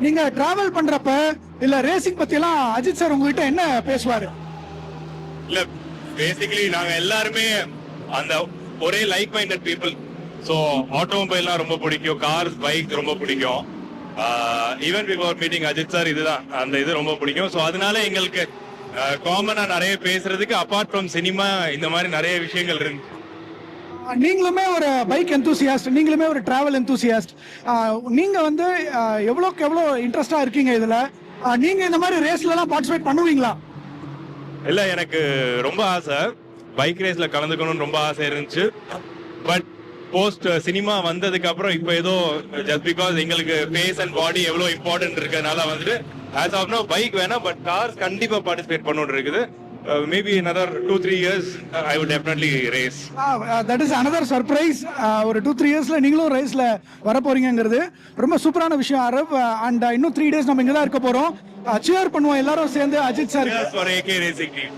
நீங்க டிராவல் பண்றப்ப இல்ல ரேசிங் பத்தி எல்லாம் அஜித் சார் உங்ககிட்ட என்ன பேசுவாரு? இல்ல பேசிக்கலி நாங்க எல்லாருமே அந்த ஒரே லைக் மைண்டட் பீப்புள். ஸோ ஆட்டோமொபைல்லாம் ரொம்ப பிடிக்கும், கார்ஸ் பைக் ரொம்ப பிடிக்கும். Even before meeting Ajith sir இதுதான் அந்த இது ரொம்ப பிடிக்கும். ஸோ அதனால எங்களுக்கு காமனா நிறைய பேசுறதுக்கு அப்பார்ட் ஃப்ரம் சினிமா இந்த மாதிரி நிறைய விஷயங்கள் இருக்கு. நீங்களுமே ஒரு பைக் எந்தூசியாஸ்ட், நீங்களுமே ஒரு டிராவல் எந்தூசியாஸ்ட். நீங்க வந்து எவ்வளோக்கு எவ்வளோ இன்ட்ரெஸ்டா இருக்கீங்க இதுல? நீங்க இந்த மாதிரி ரேஸ்ல எல்லாம் பார்ட்டிசிபேட் பண்ணுவீங்களா? இல்ல எனக்கு ரொம்ப ஆசை, பைக் ரேஸ்ல கலந்துக்கணும்னு ரொம்ப ஆசை இருந்துச்சு. பட் போஸ்ட் சினிமா வந்ததுக்கு அப்புறம் இப்போ ஏதோ ஜஸ்ட் பிகாஸ் எங்களுக்கு ஃபேஸ் அண்ட் பாடி எவ்வளவு இம்பார்ட்டன்ட் இருக்கிறதுனால வந்துட்டு ஆஸ் ஆஃப் நோ பைக் வேணாம், பட் கார்ஸ் கண்டிப்பா பார்ட்டிசிபேட் பண்ணணும்னு இருக்குது. Maybe another 2-3 years I would definitely race. That is another surprise. ஒரு 2-3 இயர்ஸ்ல நீங்களும் ரேஸ்ல வர போறீங்கிறது ரொம்ப சூப்பரான விஷயம் அரவ். அண்ட் இன்னும் 3 days நம்ம இங்க தான் இருக்க போறோம். சியர் பண்ணுவோம் எல்லாரும் சேர்ந்து Ajith sir for AK Racing Team.